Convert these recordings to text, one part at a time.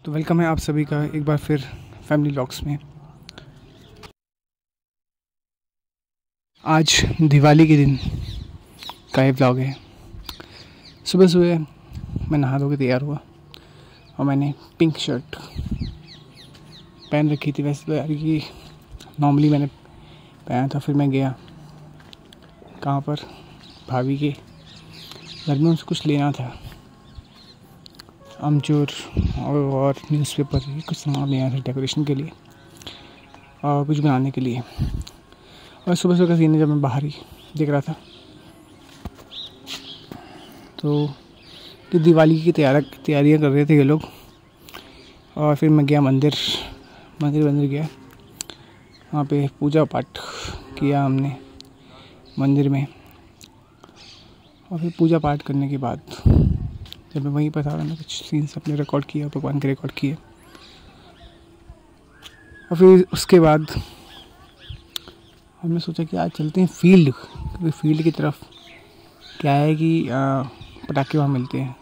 तो वेलकम है आप सभी का एक बार फिर फैमिली व्लॉग्स में। आज दिवाली के दिन का ये व्लॉग है। सुबह सुबह मैं नहा धो के तैयार हुआ और मैंने पिंक शर्ट पहन रखी थी। वैसे तो यार कि नॉर्मली मैंने पहना था। फिर मैं गया कहाँ पर, भाभी के घर में। उनसे कुछ लेना था, अमचूर और न्यूज़पेपर, कुछ सामान लेना था डेकोरेशन के लिए और कुछ बनाने के लिए। और सुबह सुबह का सीन है, जब मैं बाहर ही देख रहा था तो कि दिवाली की तैयारियां कर रहे थे ये लोग। और फिर मैं गया मंदिर गया, वहाँ पे पूजा पाठ किया हमने मंदिर में। और फिर पूजा पाठ करने के बाद जब मैं वहीं पर था, मैंने कुछ सीन्स अपने रिकॉर्ड किए, भगवान के रिकॉर्ड किए। और फिर उसके बाद हमने सोचा कि आज चलते हैं फील्ड, क्योंकि फील्ड की तरफ क्या है कि पटाखे वहाँ मिलते हैं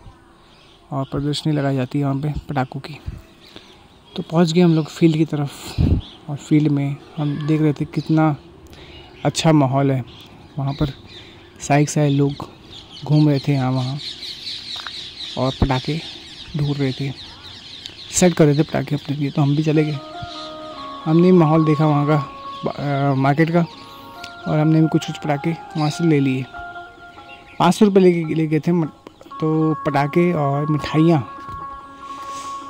और प्रदर्शनी लगाई जाती है वहाँ पे पटाखों की। तो पहुँच गए हम लोग फील्ड की तरफ। और फील्ड में हम देख रहे थे कितना अच्छा माहौल है। वहाँ पर साइड लोग घूम रहे थे यहाँ वहाँ और पटाखे ढूंढ रहे थे, सेट कर रहे थे पटाखे अपने लिए। तो हम भी चले गए। हमने माहौल देखा वहाँ का, मार्केट का, और हमने भी कुछ पटाखे वहाँ से ले लिए। 500 रुपये ले गए थे। तो पटाखे और मिठाइयाँ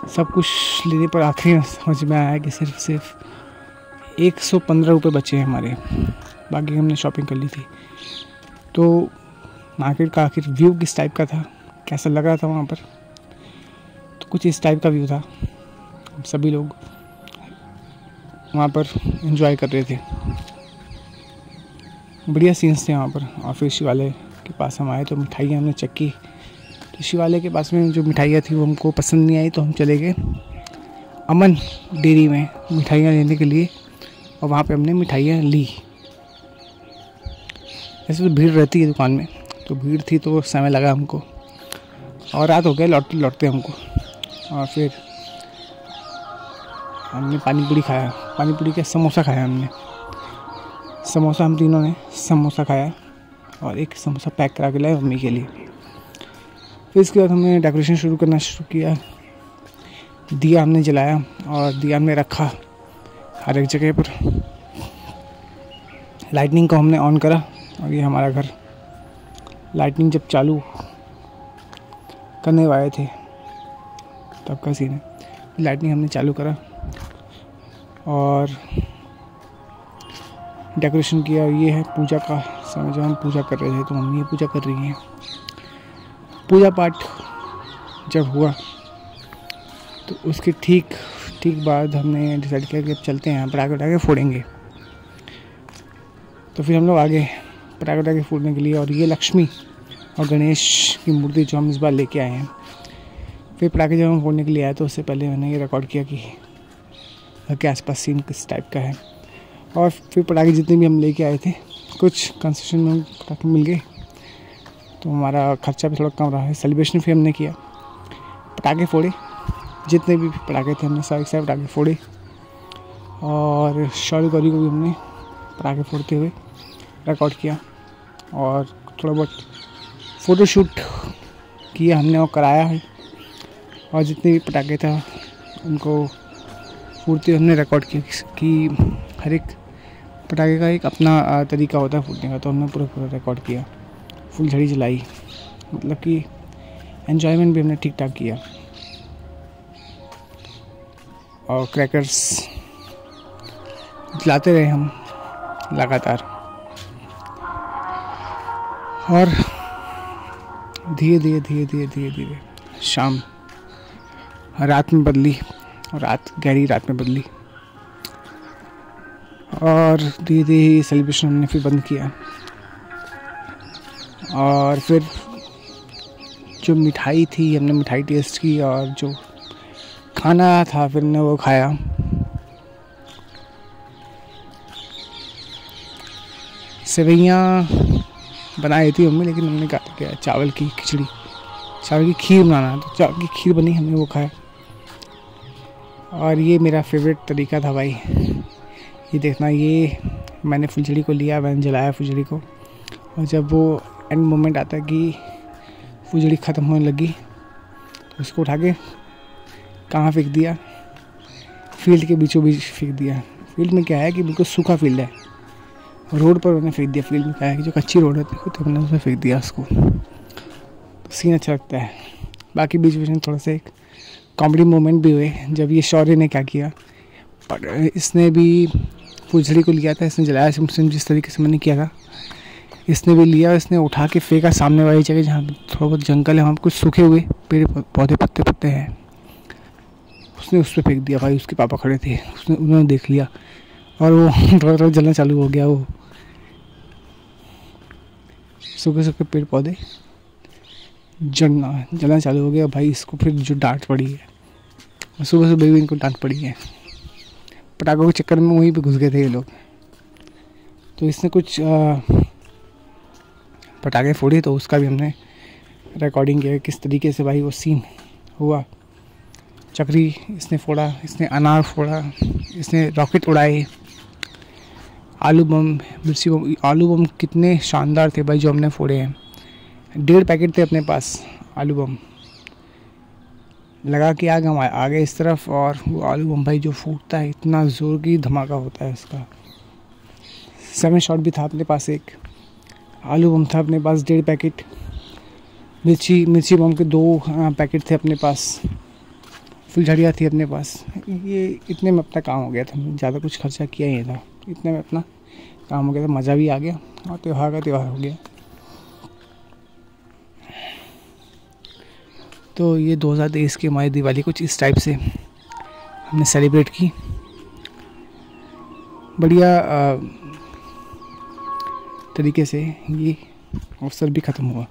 सब कुछ लेने पर आखिरी में समझ में आया कि सिर्फ 115 रुपये बचे हैं हमारे। बाकी हमने शॉपिंग कर ली थी। तो मार्केट का आखिर व्यू किस टाइप का था, कैसा लग रहा था वहाँ पर, तो कुछ इस टाइप का व्यू था। सभी लोग वहाँ पर एंजॉय कर रहे थे, बढ़िया सीन्स थे वहाँ पर। और फिर शिवालय के पास हम आए तो मिठाइयाँ हमने चेक की। तो शिवालय के पास में जो मिठाइयाँ थी वो हमको पसंद नहीं आई, तो हम चले गए अमन डेयरी में मिठाइयाँ लेने के लिए। और वहाँ पे हमने मिठाइयाँ ली। ऐसे तो भीड़ रहती है दुकान में, तो भीड़ थी तो समय लगा हमको, और रात हो गया लौटते लौटते हमको। और फिर हमने पानी पूरी के समोसा खाया हमने। हम तीनों ने समोसा खाया और एक समोसा पैक करा के लाए मम्मी के लिए। फिर इसके बाद हमने डेकोरेशन शुरू किया। दिया हमने जलाया और दिया हमने रखा हर एक जगह पर। लाइटनिंग को हमने ऑन करा और ये हमारा घर। लाइटनिंग जब चालू करने वाले थे तब का सीन है। लाइटनिंग हमने चालू करा और डेकोरेशन किया। ये है पूजा का समय, जब हम पूजा कर रहे थे तो मम्मी पूजा कर रही हैं। पूजा पाठ जब हुआ तो उसके ठीक बाद हमने डिसाइड किया कि अब चलते हैं, पटाखे फोड़ेंगे। तो फिर हम लोग आगे पटाखे फोड़ने के लिए। और ये लक्ष्मी और गणेश की मूर्ति जो हम इस बार लेके आए हैं। फिर पटाखे जब हम फोड़ने के लिए आए तो उससे पहले मैंने ये रिकॉर्ड किया कि घर के आसपास सीन किस टाइप का है। और फिर पटाखे जितने भी हम लेके आए थे, कुछ कंसेशन में पटाखे मिल गए, तो हमारा खर्चा भी थोड़ा कम रहा है। सेलिब्रेशन फिर हमने किया, पटाखे फोड़े, जितने भी पटाखे थे हमने सारे पटाखे फोड़े। और शौर्य गौरी को भी हमने पटाखे फोड़ते हुए रिकॉर्ड किया। और थोड़ा बहुत फ़ोटोशूट किया हमने और कराया है। और जितने भी पटाखे था उनको फूटते हमने रिकॉर्ड किया कि हर एक पटाखे का एक अपना तरीका होता है फूटने का। तो हमने पूरा रिकॉर्ड किया, फुलझड़ी जलाई, मतलब कि एन्जॉयमेंट भी हमने ठीक ठाक किया। और क्रैकर्स जलाते रहे हम लगातार। और धीरे धीरे शाम रात में बदली, और गहरी रात में बदली। और धीरे धीरे सेलिब्रेशन हमने फिर बंद किया। और फिर जो मिठाई थी हमने मिठाई टेस्ट की, और जो खाना था फिर हमने वो खाया। सेवइयाँ बनाई थी मम्मी, लेकिन हमने कहा क्या चावल की खीर बनाना, तो चावल की खीर बनी, हमने वो खाया। और ये मेरा फेवरेट तरीका था भाई, ये देखना, ये मैंने फुलझड़ी को लिया, मैंने जलाया फुलझड़ी को, और जब वो एंड मोमेंट आता है कि फुलझड़ी ख़त्म होने लगी तो उसको उठा के कहाँ फेंक दिया, फील्ड के बीचों बीच फेंक दिया। फील्ड में क्या है कि बिल्कुल सूखा फील्ड है, रोड पर मैंने फेंक दिया। फील्ड में क्या है कि जो कच्ची रोड होती है तो मैंने उसमें फेंक दिया उसको, तो सीन अच्छा लगता है। बाकी बीच बीच में थोड़ा सा एक कॉमेडी मोमेंट भी हुए, जब ये शौर्य ने क्या किया, पर इसने भी फुलझड़ी को लिया था, इसने जलाया जिस तरीके से मैंने किया था, इसने भी लिया, इसने उठा के फेंका सामने वाली जगह जहाँ पे थोड़ा बहुत जंगल है, वहाँ कुछ सूखे हुए पेड़ पौधे पत्ते हैं, उसने उस पर फेंक दिया। भाई उसके पापा खड़े थे, उन्होंने देख लिया और वो थोड़ा थोड़ा जलना चालू हो गया, वो सूखे सूखे पेड़ पौधे जलना चालू हो गया। भाई इसको फिर जो डांट पड़ी है, सुबह सुबह भी इनको डांट पड़ी है, पटाखों के चक्कर में वहीं पे घुस गए थे ये लोग। तो इसने कुछ पटाखे फोड़े, तो उसका भी हमने रिकॉर्डिंग किया किस तरीके से भाई वो सीन हुआ। चक्री इसने फोड़ा, इसने अनार फोड़ा, इसने रॉकेट उड़ाए, आलू बम, मिर्ची बम। आलू बम कितने शानदार थे भाई जो हमने फोड़े हैं। 1.5 पैकेट थे अपने पास आलू बम, लगा के आगे हम आ गए इस तरफ, और वो आलू बम भाई जो फूटता है, इतना ज़ोर की धमाका होता है उसका। 7 शॉट भी था अपने पास, एक आलू बम था अपने पास 1.5 पैकेट, मिर्ची बम के 2 पैकेट थे अपने पास, फुलझड़ियाँ थी अपने पास। ये इतने में अपना काम हो गया था, ज़्यादा कुछ खर्चा किया ही नहीं था, इतने में अपना काम हो गया था, मज़ा भी आ गया और त्यौहार का त्यौहार हो गया। तो ये 2023 की हमारी दिवाली कुछ इस टाइप से हमने सेलिब्रेट की। बढ़िया तरीके से ये अवसर भी ख़त्म हुआ।